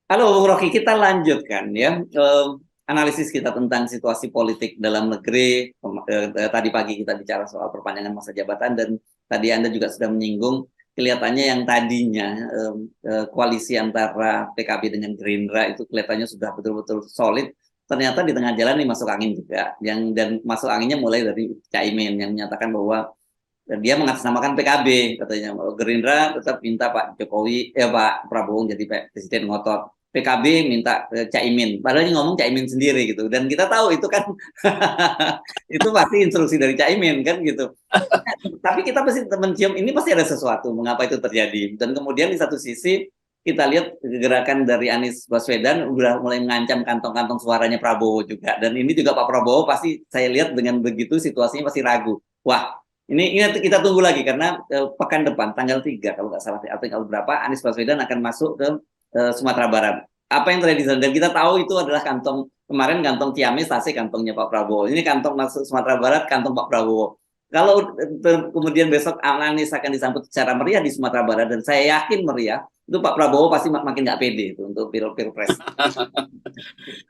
Halo Bung Rocky, kita lanjutkan ya analisis kita tentang situasi politik dalam negeri. Tadi pagi kita bicara soal perpanjangan masa jabatan dan tadi Anda juga sudah menyinggung kelihatannya yang tadinya koalisi antara PKB dengan Gerindra itu kelihatannya sudah betul-betul solid. Ternyata di tengah jalan ini masuk angin juga. Dan masuk anginnya mulai dari Caimin yang menyatakan bahwa dan dia mengatasnamakan PKB katanya. Gerindra tetap minta Pak Jokowi, Pak Prabowo jadi presiden, ngotot. PKB minta Caimin, padahal ini ngomong Caimin sendiri gitu. Dan kita tahu itu kan itu pasti instruksi dari Caimin kan gitu. Tapi kita pasti mencium ini pasti ada sesuatu mengapa itu terjadi. Dan kemudian di satu sisi kita lihat gerakan dari Anies Baswedan udah mulai mengancam kantong-kantong suaranya Prabowo juga. Dan ini juga Pak Prabowo pasti saya lihat dengan begitu situasinya pasti ragu. Wah, ini kita tunggu lagi karena pekan depan tanggal 3 kalau nggak salah atau tanggal berapa Anies Baswedan akan masuk ke Sumatera Barat. Apa yang terjadi di sana? Dan kita tahu itu adalah kantong kemarin kantong Ciamis, Tasik kantongnya Pak Prabowo. Ini kantong masuk Sumatera Barat kantong Pak Prabowo. Kalau kemudian besok Anies akan disambut secara meriah di Sumatera Barat dan saya yakin meriah, itu Pak Prabowo pasti makin nggak pede itu untuk pilpres.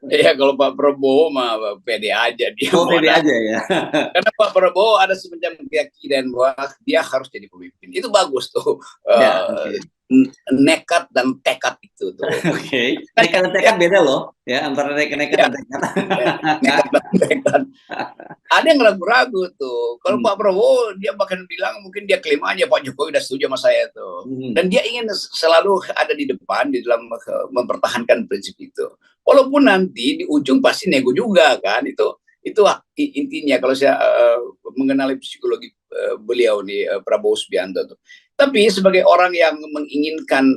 Ya kalau Pak Prabowo mah pede aja dia Oh mau pede ada. aja ya. Karena Pak Prabowo ada semacam keyakinan bahwa dia harus jadi pemimpin. Itu bagus tuh. Ya, oke. Okay. Nekat dan tekad itu tuh. Oke, okay. Kan Nekat dan ya, tekad beda loh, ya antara nekat ya, dan tekad. ya, nekat dan tekad. Ada yang ragu-ragu tuh. Kalau Pak Prabowo dia bahkan bilang mungkin dia klaim aja Pak Jokowi udah setuju sama saya tuh. Dan dia ingin selalu ada di depan di dalam mempertahankan prinsip itu. Walaupun nanti di ujung pasti nego juga kan itu intinya kalau saya mengenali psikologi beliau nih Prabowo Subianto tuh. Tapi sebagai orang yang menginginkan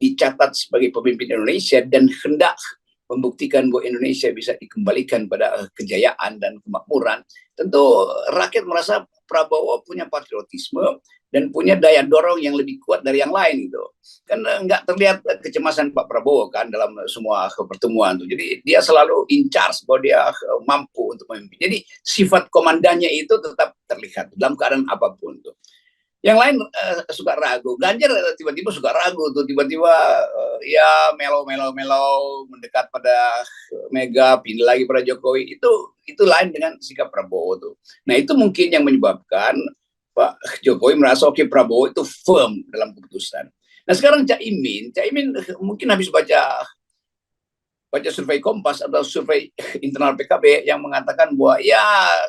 dicatat sebagai pemimpin Indonesia dan hendak membuktikan bahwa Indonesia bisa dikembalikan pada kejayaan dan kemakmuran, tentu rakyat merasa Prabowo punya patriotisme dan punya daya dorong yang lebih kuat dari yang lain gitu. Kan nggak terlihat kecemasan Pak Prabowo kan dalam semua pertemuan tuh. Jadi dia selalu in charge bahwa dia mampu untuk memimpin. Jadi sifat komandannya itu tetap terlihat dalam keadaan apapun tuh. Yang lain suka ragu. Ganjar tiba-tiba suka ragu tuh, tiba-tiba ya melo mendekat pada Mega, pindah lagi pada Jokowi. Itu lain dengan sikap Prabowo tuh. Nah itu mungkin yang menyebabkan Pak Jokowi merasa oke Prabowo itu firm dalam keputusan. Nah sekarang Caimin mungkin habis baca survei Kompas atau survei internal PKB yang mengatakan bahwa ya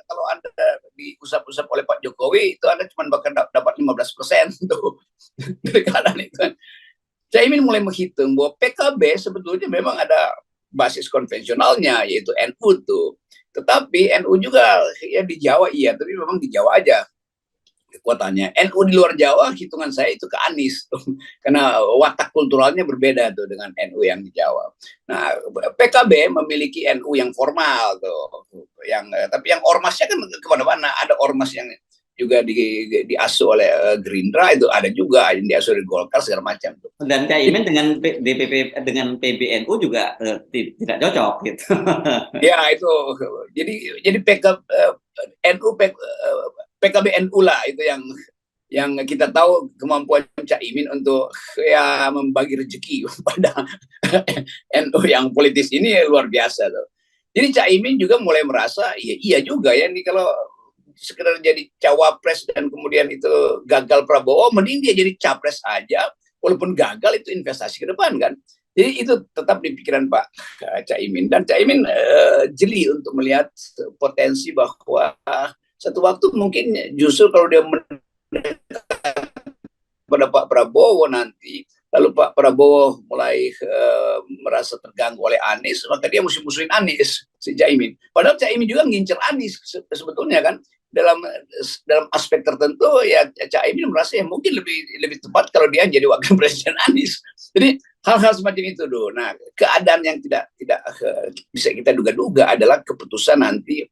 kalau Anda diusap-usap oleh Pak Jokowi itu Anda cuma bahkan dapat 15% tuh dari keadaan itu kan. Caimin mulai menghitung bahwa PKB sebetulnya memang ada basis konvensionalnya yaitu NU tuh. Tetapi NU juga ya di Jawa iya, tapi memang di Jawa aja kekuatannya. NU di luar Jawa hitungan saya itu ke Anies karena watak kulturalnya berbeda tuh dengan NU yang di Jawa. Nah, PKB memiliki NU yang formal tuh, tapi yang ormasnya kan kemana-mana. Ada ormas yang juga diasuh oleh Gerindra, itu ada juga yang diasuh oleh Golkar segala macam tuh. Dan Caimin dengan DPP dengan PBNU juga tidak cocok gitu. Ya itu jadi NU PKB NU lah itu yang kita tahu kemampuan Caimin untuk ya membagi rezeki pada NU yang politis ini luar biasa tuh. Jadi Caimin juga mulai merasa iya juga ya ini kalau sekedar jadi cawapres dan kemudian itu gagal Prabowo, mending dia jadi capres aja, walaupun gagal itu investasi ke depan kan. Jadi itu tetap di pikiran Pak Caimin dan Caimin jeli untuk melihat potensi bahwa satu waktu mungkin justru kalau dia pada Pak Prabowo nanti, lalu Pak Prabowo mulai merasa terganggu oleh Anies, maka dia mesti musuhin Anies, si Caimin. Padahal Caimin juga ngincer Anies sebetulnya kan. Dalam aspek tertentu ya Caimin merasa ya mungkin lebih tepat kalau dia jadi wakil presiden Anies. Jadi hal-hal semacam itu dulu. Nah, keadaan yang tidak bisa kita duga-duga adalah keputusan nanti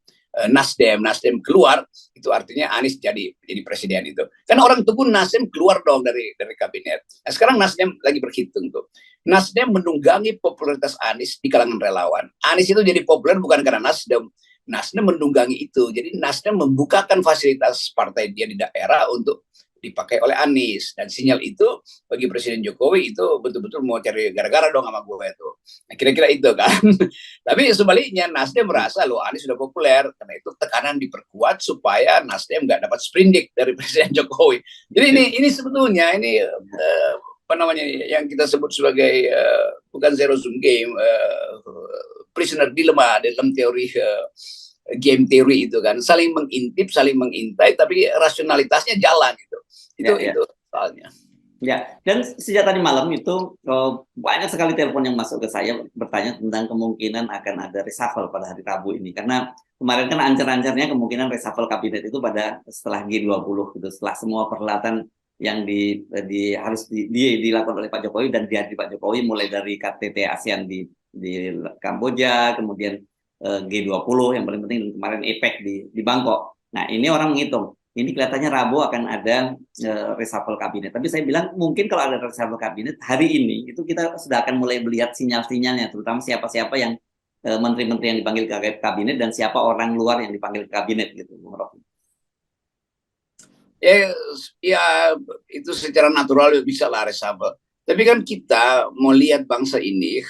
Nasdem keluar, itu artinya Anies jadi presiden itu. Karena orang tunggu Nasdem keluar dong dari kabinet. Nah, sekarang Nasdem lagi berhitung tuh. Nasdem menunggangi popularitas Anies di kalangan relawan. Anies itu jadi populer bukan karena Nasdem menunggangi itu. Jadi Nasdem membukakan fasilitas partai dia di daerah untuk dipakai oleh Anies. Dan sinyal itu bagi Presiden Jokowi itu betul-betul mau cari gara-gara dong sama gue itu. Nah, kira-kira itu kan. Tapi sebaliknya Nasdem merasa loh Anies sudah populer, karena itu tekanan diperkuat supaya Nasdem nggak dapat sprindik dari Presiden Jokowi. Jadi ini sebetulnya ini apa namanya yang kita sebut sebagai bukan zero sum game, prisoner dilemma dalam teori game theory itu kan, saling mengintip, saling mengintai, tapi rasionalitasnya jalan gitu. Itu soalnya. Ya, dan sejak tadi malam itu banyak sekali telepon yang masuk ke saya bertanya tentang kemungkinan akan ada reshuffle pada hari Rabu ini. Karena kemarin kan ancar-ancarnya kemungkinan reshuffle kabinet itu pada setelah G20 gitu, setelah semua perhelatan yang harus dilakukan oleh Pak Jokowi dan dihadiri Pak Jokowi, mulai dari KTT ASEAN di Kamboja, kemudian G20 yang paling penting, dan kemarin APEC di Bangkok. Nah, ini orang menghitung. Ini kelihatannya Rabu akan ada reshuffle kabinet. Tapi saya bilang mungkin kalau ada reshuffle kabinet hari ini itu kita sudah akan mulai melihat sinyal-sinyalnya, terutama siapa-siapa yang menteri-menteri yang dipanggil ke kabinet dan siapa orang luar yang dipanggil ke kabinet gitu, Bung Rocky. Ya itu secara natural bisa lah reshuffle. Tapi kan kita mau lihat bangsa ini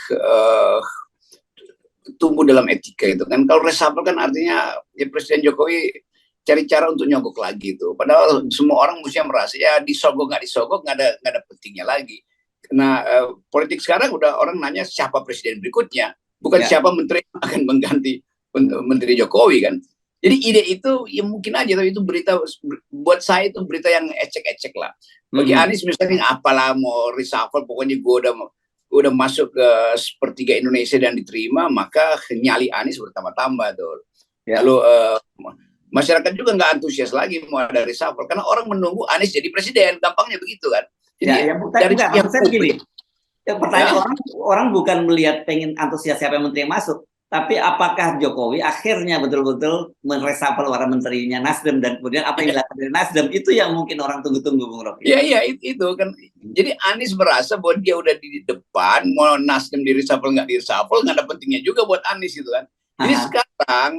tumbuh dalam etika itu kan. Kalau reshuffle kan artinya ya Presiden Jokowi cari cara untuk nyogok lagi tuh. Padahal semua orang mesti merasa ya disogok nggak nggak ada pentingnya lagi. Karena politik sekarang udah orang nanya siapa presiden berikutnya, bukan siapa menteri yang akan mengganti menteri Jokowi kan. Jadi ide itu ya mungkin aja, tapi itu berita buat saya itu berita yang ecek-ecek lah. Bagi Anies misalnya apalah mau reshuffle, pokoknya gue udah masuk ke sepertiga Indonesia dan diterima, maka nyali Anies bertambah-tambah tuh. Lalu masyarakat juga nggak antusias lagi mau ada reshuffle karena orang menunggu Anies jadi presiden, gampangnya begitu kan. Jadi dari saya begini, pertanyaan orang bukan melihat pengen antusias siapa menteri yang masuk, tapi apakah Jokowi akhirnya betul-betul mereshuffle para menterinya Nasdem, dan kemudian apa yang dilakukan dari Nasdem itu yang mungkin orang tunggu-tunggu, Bung Rocky. Iya itu kan. Jadi Anies merasa bahwa dia udah di depan, mau Nasdem di reshuffle nggak ada pentingnya juga buat Anies gitu kan. Jadi sekarang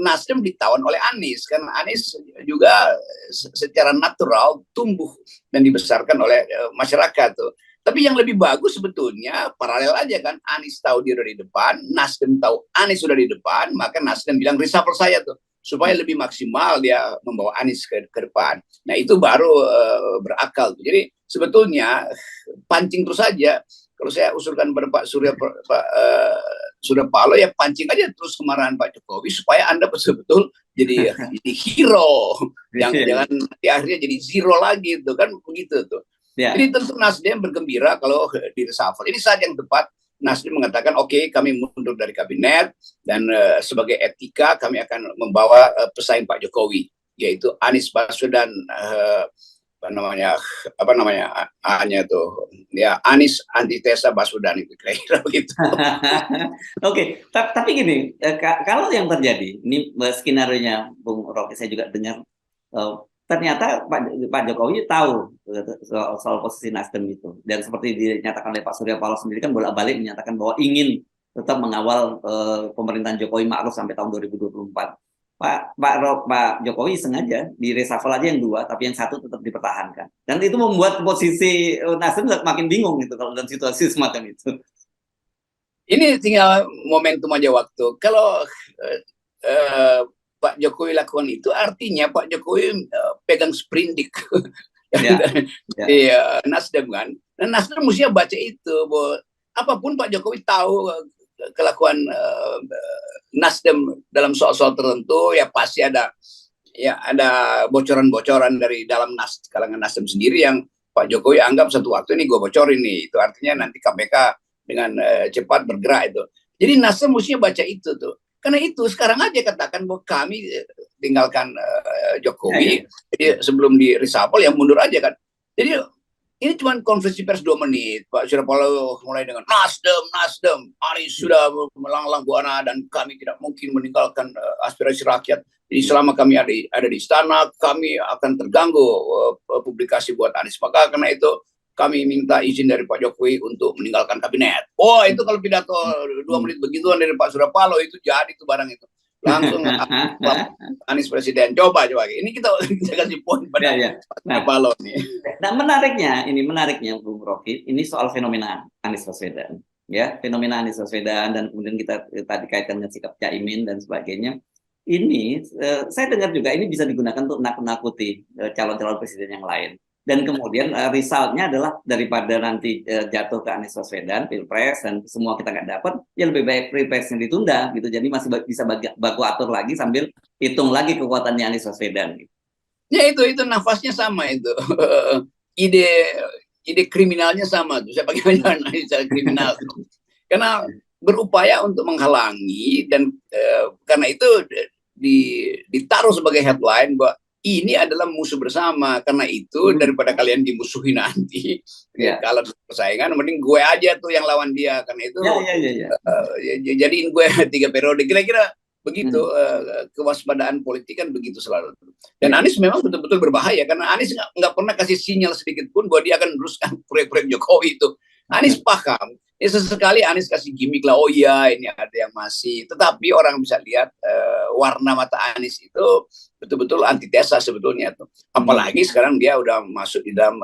Nasdem ditawan oleh Anies karena Anies juga secara natural tumbuh dan dibesarkan oleh masyarakat tuh. Tapi yang lebih bagus sebetulnya paralel aja kan, Anies tahu dia udah di depan, Nasdem tahu Anies sudah di depan, maka Nasdem bilang reshuffle saya tuh supaya lebih maksimal dia membawa Anies ke depan. Nah itu baru berakal tuh. Jadi sebetulnya pancing terus saja. Kalau saya usulkan pada Pak Surya Paloh ya pancing aja terus kemarahan Pak Jokowi supaya Anda betul-betul jadi hero, jangan di akhirnya jadi zero lagi tuh kan begitu tuh. Jadi tentu Nasdem bergembira kalau di reshuffle. Ini saat yang tepat Nasdem mengatakan oke, kami mundur dari kabinet dan sebagai etika kami akan membawa pesaing Pak Jokowi, yaitu Anies Baswedan, apa namanya hanya tuh ya Anies antitesa Baswedan itu kira-kira begitu. Oke, tapi gini, kalau yang terjadi ini skenario-nya Bung Rocky, saya juga dengar ternyata Pak Jokowi tahu soal posisi Nasdem itu, dan seperti dinyatakan oleh Pak Surya Paloh sendiri kan bolak-balik menyatakan bahwa ingin tetap mengawal pemerintahan Jokowi Ma'ruf sampai tahun 2024. Pak Jokowi sengaja di reshuffle aja yang dua, tapi yang satu tetap dipertahankan. Dan itu membuat posisi Nasdem makin bingung gitu kalau dalam situasi semacam itu. Ini tinggal momentum aja waktu. Kalau Pak Jokowi lakukan itu, artinya Pak Jokowi pegang sprindik di Nasdem kan. Dan Nasdem mestinya baca itu, bahwa apapun Pak Jokowi tahu kelakuan Nasdem dalam soal-soal tertentu ya pasti ada bocoran-bocoran dari dalam kalangan Nasdem sendiri yang Pak Jokowi anggap satu waktu ini gue bocorin nih, itu artinya nanti KPK dengan cepat bergerak itu. Jadi Nasdem mestinya baca itu tuh, karena itu sekarang aja katakan bahwa kami tinggalkan Jokowi, jadi sebelum di reshuffle ya mundur aja kan. Jadi ini cuma konferensi pers 2 menit. Pak Surya Paloh mulai dengan Nasdem, Anies sudah melanglang buana dan kami tidak mungkin meninggalkan aspirasi rakyat. Jadi selama kami ada di istana, kami akan terganggu publikasi buat Anies. Maka karena itu kami minta izin dari Pak Jokowi untuk meninggalkan kabinet. Oh itu kalau pidato 2 menit begituan dari Pak Surya Paloh itu jadi tuh barang itu. Langsung Anies presiden. Coba ini kita kasih poin pada Pak Paloh nih. Nah menariknya Bung Rocky, ini soal fenomena Anies Baswedan. ya, fenomena Anies Baswedan, dan kemudian kita tadi kaitkan dengan sikap Caimin dan sebagainya. Ini saya dengar juga ini bisa digunakan untuk nakut-nakuti calon-calon presiden yang lain. Dan kemudian resultnya adalah daripada nanti jatuh ke Anies Baswedan, Pilpres, dan semua kita nggak dapat, ya lebih baik Pilpresnya ditunda gitu. Jadi masih bisa baku atur lagi sambil hitung lagi kekuatannya Anies Baswedan. Gitu. Ya itu nafasnya sama itu. ide ide kriminalnya sama tuh. Saya pakai analisa kriminal. Karena berupaya untuk menghalangi dan karena itu ditaruh sebagai headline bahwa ini adalah musuh bersama. Karena itu daripada kalian dimusuhi nanti, kalau persaingan, mending gue aja tuh yang lawan dia. Karena itu jadiin gue 3 periode. Kira-kira begitu. Kewaspadaan politik kan begitu selalu. Dan Anies memang betul-betul berbahaya karena Anies nggak pernah kasih sinyal sedikit pun bahwa dia akan meneruskan proyek-proyek Jokowi itu. Anies paham. Ya sesekali Anies kasih gimmick lah, oh iya ini ada yang masih. Tetapi orang bisa lihat warna mata Anies itu betul-betul antitesa sebetulnya tuh. Apalagi sekarang dia udah masuk di dalam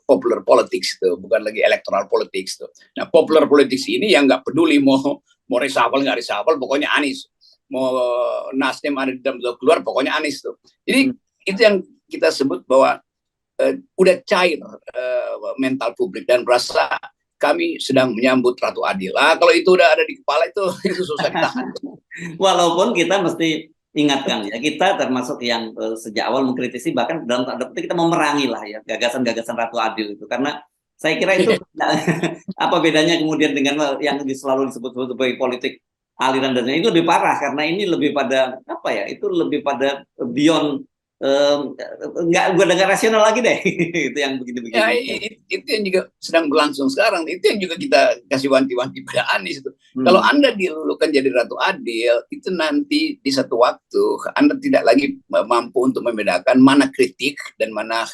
popular politics tuh, bukan lagi electoral politics tuh. Nah popular politics ini yang nggak peduli mau reshuffle nggak reshuffle, pokoknya Anies. Mau Nasdem ada di dalam keluar, pokoknya Anies tuh. Jadi itu yang kita sebut bahwa udah cair mental publik dan merasa kami sedang menyambut Ratu Adil. Kalau itu udah ada di kepala itu susah ditahan. Walaupun kita mesti ingatkan ya, kita termasuk yang sejak awal mengkritisi, bahkan dalam tanda petik kita memerangi lah ya gagasan-gagasan Ratu Adil itu, karena saya kira itu apa bedanya kemudian dengan yang selalu disebut sebagai politik aliran dana, itu lebih parah karena ini lebih pada apa ya, itu lebih pada beyond nggak rasional lagi deh. Itu yang begini-begini. Ya, itu yang juga sedang berlangsung sekarang. Itu yang juga kita kasih wanti-wanti pada Anies itu. Kalau Anda dilulukan jadi Ratu Adil, itu nanti di satu waktu Anda tidak lagi mampu untuk membedakan mana kritik dan mana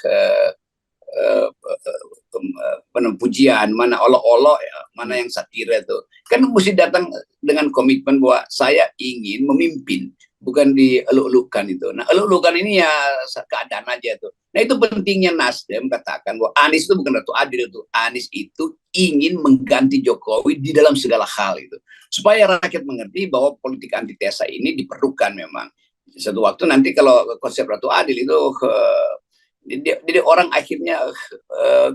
pujian, mana olok-olok, mana yang satira itu. Kan mesti datang dengan komitmen bahwa saya ingin memimpin, bukan dieluk-elukan itu. Nah, eluk-elukan ini ya keadaan aja tuh. Nah, itu pentingnya Nasdem katakan bahwa Anies itu bukan Ratu Adil itu. Anies itu ingin mengganti Jokowi di dalam segala hal itu. Supaya rakyat mengerti bahwa politik antitesa ini diperlukan memang. Satu waktu nanti kalau konsep Ratu Adil itu jadi orang akhirnya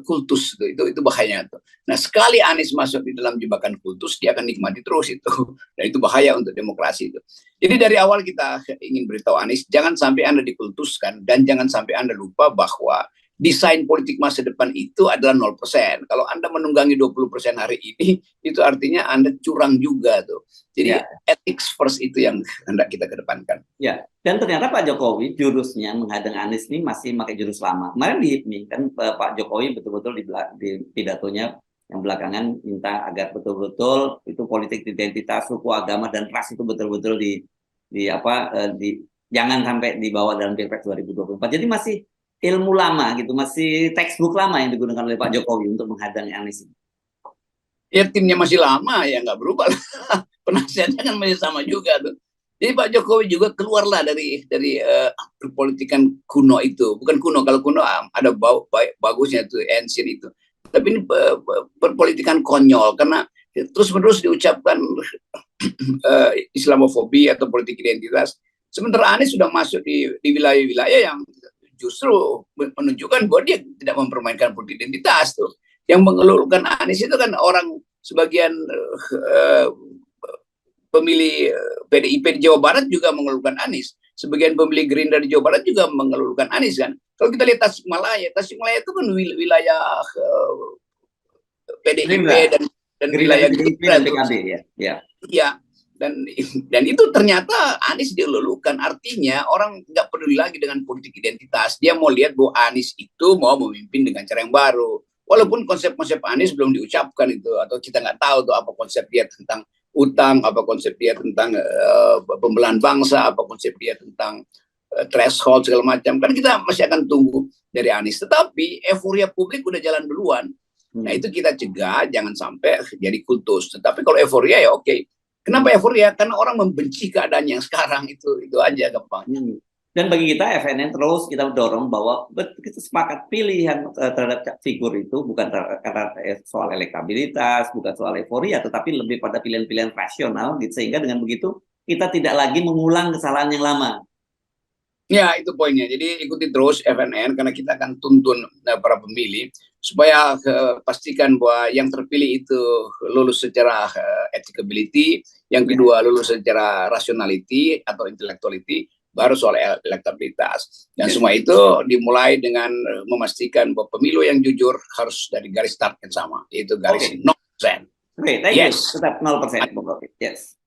kultus itu bahaya tuh. Nah sekali Anies masuk di dalam jebakan kultus, dia akan nikmati terus itu, dan itu bahaya untuk demokrasi itu. Jadi dari awal kita ingin beritahu Anies, jangan sampai Anda dikultuskan dan jangan sampai Anda lupa bahwa desain politik masa depan itu adalah 0%. Kalau Anda menunggangi 20% hari ini, itu artinya Anda curang juga tuh. Jadi ethics first itu yang hendak kita kedepankan. Ya, dan ternyata Pak Jokowi jurusnya menghadang Anies ini masih pakai jurus lama. Kemarin di HIPMI kan Pak Jokowi betul-betul di pidatonya yang belakangan minta agar betul-betul itu politik identitas, suku, agama, dan ras itu betul-betul jangan sampai dibawa dalam Pilpres 2024. Jadi masih ilmu lama gitu, masih textbook lama yang digunakan oleh Pak Jokowi untuk menghadang Anies. Ya timnya masih lama ya, nggak berubah. Penasihatnya kan masih sama juga tuh. Jadi Pak Jokowi juga keluarlah dari perpolitikan kuno itu. Bukan kuno, kalau kuno ada bagusnya tuh, ancient itu. Tapi ini perpolitikan konyol karena terus-menerus diucapkan Islamofobi atau politik identitas. Sementara Anies sudah masuk di wilayah-wilayah yang justru menunjukkan bahwa dia tidak mempermainkan politik identitas tuh. Yang mengeluhkan Anies itu kan orang sebagian pemilih PDIP di Jawa Barat juga mengeluhkan Anies. Sebagian pemilih Gerindra di Jawa Barat juga mengeluhkan Anies kan. Kalau kita lihat Tasikmalaya itu kan wilayah PDIP dan wilayah Gerindra ya. Ya. Dan itu ternyata Anies dilulukan, artinya orang nggak peduli lagi dengan politik identitas. Dia mau lihat bahwa Anies itu mau memimpin dengan cara yang baru. Walaupun konsep-konsep Anies belum diucapkan itu, atau kita nggak tahu tuh apa konsep dia tentang utang, apa konsep dia tentang pembelahan bangsa, apa konsep dia tentang threshold segala macam. Kan kita masih akan tunggu dari Anies. Tetapi euforia publik udah jalan duluan. Nah itu kita cegah jangan sampai jadi kultus. Tetapi kalau euforia ya oke. Kenapa euforia? Karena orang membenci keadaan yang sekarang itu aja gampangnya. Dan bagi kita FNN terus kita dorong bahwa kita sepakat pilihan terhadap figur itu bukan karena soal elektabilitas, bukan soal euforia, tetapi lebih pada pilihan-pilihan rasional, gitu. Sehingga dengan begitu kita tidak lagi mengulang kesalahan yang lama. Ya, itu poinnya. Jadi ikuti terus FNN karena kita akan tuntun para pemilih supaya pastikan bahwa yang terpilih itu lulus secara etikability, yang kedua lulus secara rationality atau intellectuality, baru soal elektabilitas. Dan semua itu dimulai dengan memastikan bahwa pemilu yang jujur harus dari garis start yang sama, yaitu garis 0%. Oke, thank you. Tetap 0%. Yes.